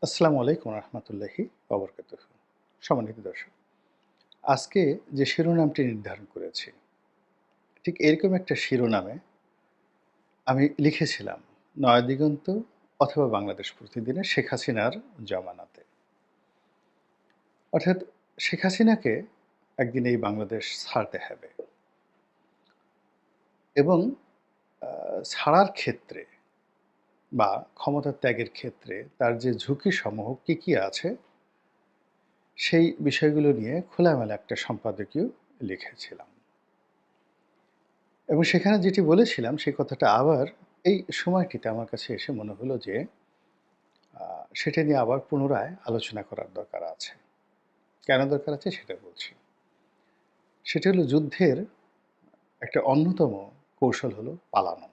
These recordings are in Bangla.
আসসালামু আলাইকুম রহমতুল্লাহি ওবরকাতুহু। সম্মানিত দর্শক, আজকে যে শিরোনামটি নির্ধারণ করেছি, ঠিক এরকম একটা শিরোনামে আমি লিখেছিলাম, নয়াদিগন্ত অথবা বাংলাদেশ প্রতিদিনে শেখ হাসিনার জমানাতে। অর্থাৎ শেখ হাসিনাকে একদিন এই বাংলাদেশ ছাড়তে হবে এবং ছাড়ার ক্ষেত্রে বা ক্ষমতা ত্যাগের ক্ষেত্রে তার যে ঝুঁকিসমূহ কী আছে, সেই বিষয়গুলো নিয়ে খোলামেলা একটা সম্পাদকীয় লিখেছিলাম। এবং সেখানে যেটি বলেছিলাম সেই কথাটা আবার এই সময়টিতে আমার কাছে এসে মনে হলো যে সেটা নিয়ে আবার পুনরায় আলোচনা করার দরকার আছে। কেন দরকার আছে সেটা বলছি। সেটা হলো যুদ্ধের একটা অন্যতম কৌশল হলো পালানো।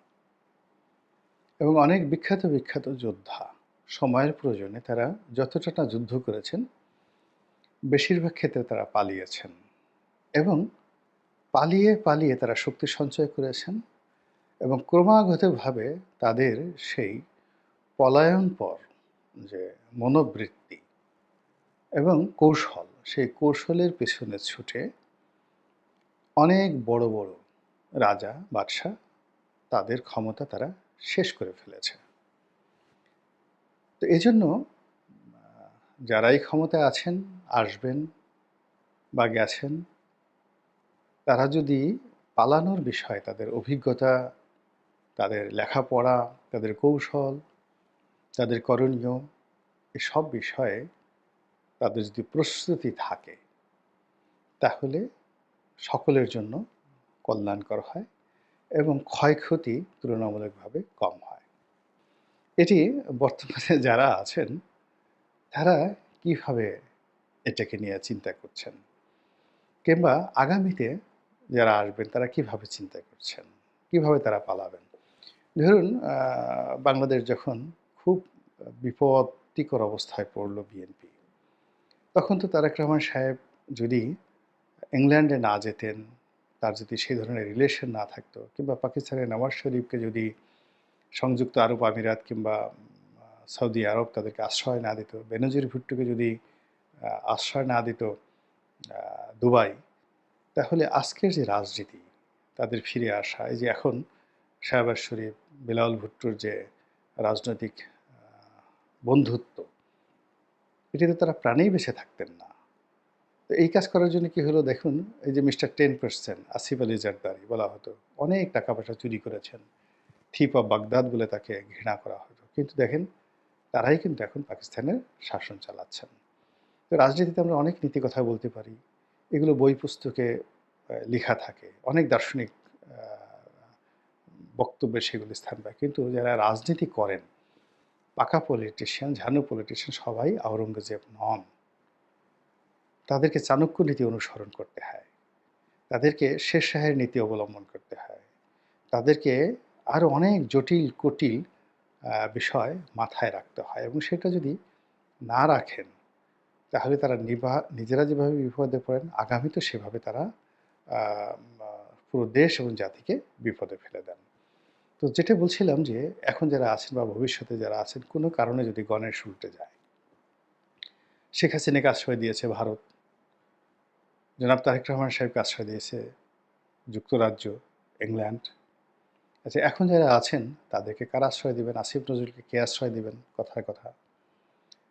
এবং অনেক বিখ্যাত যোদ্ধা সময়ের প্রয়োজনে তারা যতটা না যুদ্ধ করেছেন, বেশিরভাগ ক্ষেত্রে তারা পালিয়েছেন। এবং পালিয়ে তারা শক্তি সঞ্চয় করেছেন এবং ক্রমাগতভাবে তাদের সেই পলায়নপর যে মনোবৃত্তি এবং কৌশল, সেই কৌশলের পেছনে ছুটে অনেক বড় রাজা, বাদশা তাদের ক্ষমতা তারা শেষ করে ফেলেছে। তো এজন্য যারাই ক্ষমতায় আছেন, আসবেন বা গেছেন, তারা যদি পালানোর বিষয়ে তাদের অভিজ্ঞতা, তাদের লেখাপড়া, তাদের কৌশল, তাদের করণীয় এসব বিষয়ে তাদের যদি প্রস্তুতি থাকে, তাহলে সকলের জন্য কল্যাণকর হয় এবং ক্ষয়ক্ষতি তুলনামূলকভাবে কম হয়। এটি বর্তমানে যারা আছেন তারা কিভাবে এটাকে নিয়ে চিন্তা করছেন? কিংবা আগামীতে যারা আসবেন তারা কিভাবে চিন্তা করছেন? কিভাবে তারা পালাবেন? ধরুন বাংলাদেশ যখন খুব বিপত্তিকর অবস্থায় পড়ল বিএনপি, তখন তো তারেক রহমান সাহেব যদি ইংল্যান্ডে না যেতেন, তার যদি সেই ধরনের রিলেশন না থাকতো, কিংবা পাকিস্তানের নওয়াজ শরীফকে যদি সংযুক্ত আরব আমিরাত কিংবা সৌদি আরব তাদেরকে আশ্রয় না দিত, বেনজির ভুট্টোকে যদি আশ্রয় না দিত দুবাই, তাহলে আজকের যে রাজনীতি, তাদের ফিরে আসা, এই যে এখন শাহবাজ শরীফ, বিলাল ভুট্টোর যে রাজনৈতিক বন্ধুত্ব, এটিতে তারা প্রাণেই বেঁচে থাকতেন না। তো এই কাজ করার জন্য কি হলো দেখুন, এই যে মিস্টার 10% আসিফ আলী জারদারি বলা হতো, অনেক টাকা পয়সা চুরি করেছেন, থিপ অফ বাগদাদ বলে তাকে ঘৃণা করা হতো, কিন্তু দেখেন তারাই কিন্তু এখন পাকিস্তানের শাসন চালাচ্ছেন। তো রাজনীতিতে আমরা অনেক নীতি কথা বলতে পারি, এগুলো বই পুস্তকে লেখা থাকে, অনেক দার্শনিক বক্তব্যে সেগুলো স্থান পায়, কিন্তু যারা রাজনীতি করেন, পাকা পলিটিশিয়ান, ঝানু পলিটিশিয়ান সবাই আওরঙ্গজেব নন। তাদেরকে চাণক্য নীতি অনুসরণ করতে হয়, তাদেরকে শেরশাহের নীতি অবলম্বন করতে হয়, তাদেরকে আরও অনেক জটিল কুটিল বিষয় মাথায় রাখতে হয়, এবং সেটা যদি না রাখেন তাহলে তারা নিজেরা যেভাবে বিপদে পড়েন, আগামীতেও সেভাবে তারা পুরো দেশ এবং জাতিকে বিপদে ফেলে দেন। তো যেটা বলছিলাম যে এখন যারা আছেন বা ভবিষ্যতে যারা আছেন, কোনো কারণে যদি গণেশ উল্টে যায়, শেখ হাসিনাকে আশ্রয় দিয়েছে ভারত, জনাব তারেক রহমান সাহেবকে আশ্রয় দিয়েছে যুক্তরাজ্য, ইংল্যান্ড। আচ্ছা, এখন যারা আছেন তাদেরকে কারা আশ্রয় দিবেন? আসিফ নজরুলকে কে আশ্রয় দিবেন? কথায় কথা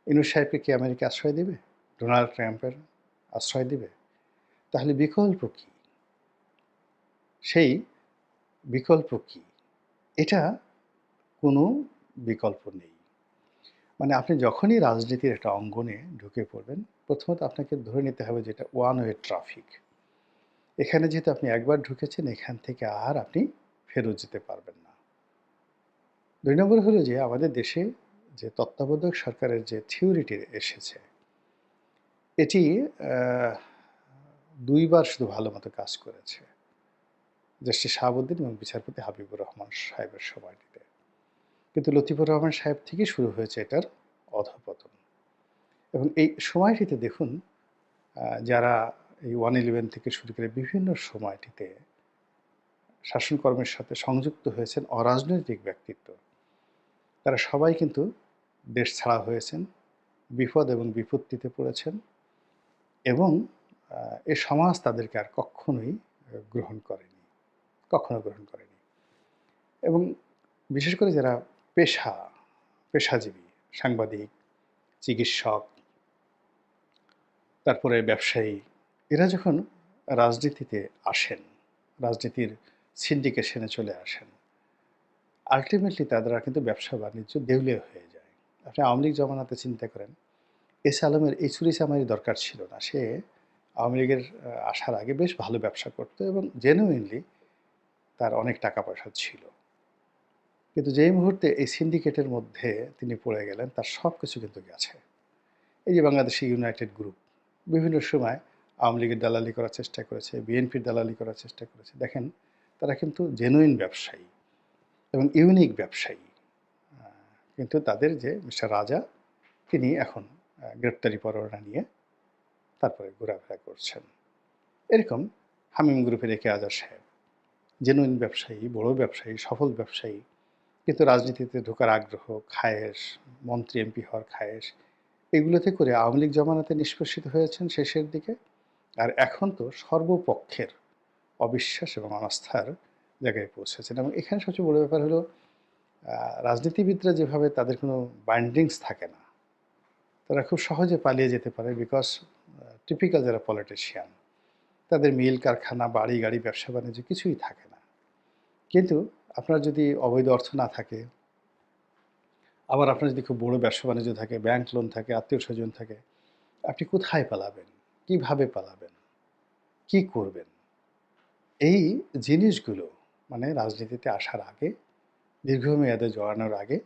ইউনূস সাহেবকে কি আমেরিকা আশ্রয় দিবে? ডোনাল্ড ট্রাম্পের আশ্রয় দিবে? তাহলে বিকল্প কি? সেই বিকল্প কি? এটা কোনো বিকল্প নেই। মানে আপনি যখনই রাজনীতির একটা অঙ্গনে ঢুকে পড়বেন, প্রথমত আপনাকে ধরে নিতে হবে যে এটা ওয়ান ওয়ে ট্রাফিক। এখানে যেহেতু আপনি একবার ঢুকেছেন, এখান থেকে আর আপনি ফেরত যেতে পারবেন না। ২ নম্বর হলো যে আমাদের দেশে যে তত্ত্বাবধায়ক সরকারের যে থিওরিটি এসেছে, এটি আ ২ বার শুধু ভালোমতো কাজ করেছে। জাস্টিস শাহাবুদ্দিন এবং বিচারপতি হাবিবুর রহমান সাহেবের সময়টিতে। কিন্তু লতিফুর রহমান সাহেব থেকেই শুরু হয়েছে এটার অধঃপতন। এবং এই সময়টিতে দেখুন যারা এই 111 থেকে শুরু করে বিভিন্ন সময়টিতে শাসনকর্মের সাথে সংযুক্ত হয়েছেন অরাজনৈতিক ব্যক্তিত্ব, তারা সবাই কিন্তু দেশ ছাড়া হয়েছেন বিপদ এবং বিপত্তিতে পড়েছেন এবং এ সমাজ তাদেরকে আর কখনোই গ্রহণ করেনি, কখনো গ্রহণ করেনি। এবং বিশেষ করে যারা পেশাজীবী, সাংবাদিক, চিকিৎসক, তারপরে ব্যবসায়ী, এরা যখন রাজনীতিতে আসেন, রাজনীতির সিন্ডিকেশনে চলে আসেন, আল্টিমেটলি তারা কিন্তু ব্যবসা-বাণিজ্য দেউলিয়া হয়ে যায়। আপনি আওয়ামী লীগ জমানাতে চিন্তা করেন, এস আলমের এই চুরি-চামারি দরকার ছিল না। সে আওয়ামী লীগের আসার আগে বেশ ভালো ব্যবসা করত এবং জেনুইনলি তার অনেক টাকা-পয়সা ছিল। কিন্তু যেই মুহূর্তে এই সিন্ডিকেটের মধ্যে তিনি পড়ে গেলেন, তার সবকিছু কিন্তু গেছে। এই যে বাংলাদেশে ইউনাইটেড গ্রুপ, বিভিন্ন সময় আওয়ামী লীগের দালালি করার চেষ্টা করেছে, বিএনপির দালালি করার চেষ্টা করেছে। দেখেন, তারা কিন্তু জেনুইন ব্যবসায়ী এবং ইউনিক ব্যবসায়ী। আ কিন্তু তাদের যে মিস্টার রাজা, তিনি এখন গ্রেপ্তারি পরোয়ানা নিয়ে তারপরে ঘোরাফেরা করছেন। এরকম হামিম গ্রুপের একে আজাদ সাহেব, জেনুইন ব্যবসায়ী, বড় ব্যবসায়ী, সফল ব্যবসায়ী। কিন্তু রাজনীতিতে ঢোকার আগ্রহ, খায়েশ, মন্ত্রী এমপি হওয়ার খায়েশ, এগুলোতে করে আওয়ামী লীগ জমানাতে নিষ্পেষিত হয়েছেন শেষের দিকে। আর এখন তো সর্বপক্ষের অবিশ্বাস এবং অনাস্থার জায়গায় পৌঁছেছেন। এবং এখানে সবচেয়ে বড় ব্যাপার হলো আ রাজনীতিবিদরা যেভাবে তাদের কোনো বাইন্ডিংস থাকে না। তারা খুব সহজে পালিয়ে যেতে পারে বিকজ টিপিক্যাল যারা পলিটিশিয়ান, তাদের মিল, কারখানা, বাড়ি, গাড়ি, ব্যবসা-বাণিজ্য কিছুই থাকে না। কিন্তু আপনার যদি অবৈধ অর্থ না থাকে, আবার আপনার যদি খুব বড় ব্যবসা-বাণিজ্য থাকে, ব্যাংক লোন থাকে, আত্মীয়স্বজন থাকে, আপনি কোথায় পালাবেন? কিভাবে পালাবেন? কি করবেন? এই জিনিসগুলো মানে রাজনীতিতে আসার আগে, দীর্ঘমেয়াদে জড়ানোর আগে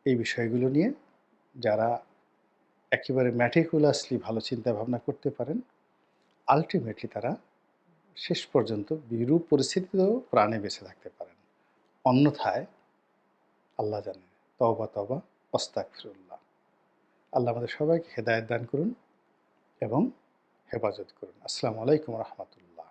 এই বিষয়গুলো নিয়ে যারা একেবারে meticulously ভালো চিন্তাভাবনা করতে পারেন, আল্টিমেটলি তারা শেষ পর্যন্ত বিরূপ পরিস্থিতিতেও প্রাণে বেঁচে থাকতে পারেন। অন্যথায় আল্লাহ জানেন, তওবা, তওবা, আস্তাগফিরুল্লাহ। আল্লাহ আমাদের সবাইকে হেদায়েত দান করুন এবং হেফাজত করুন। আসসালামু আলাইকুম ওয়া রাহমাতুল্লাহ।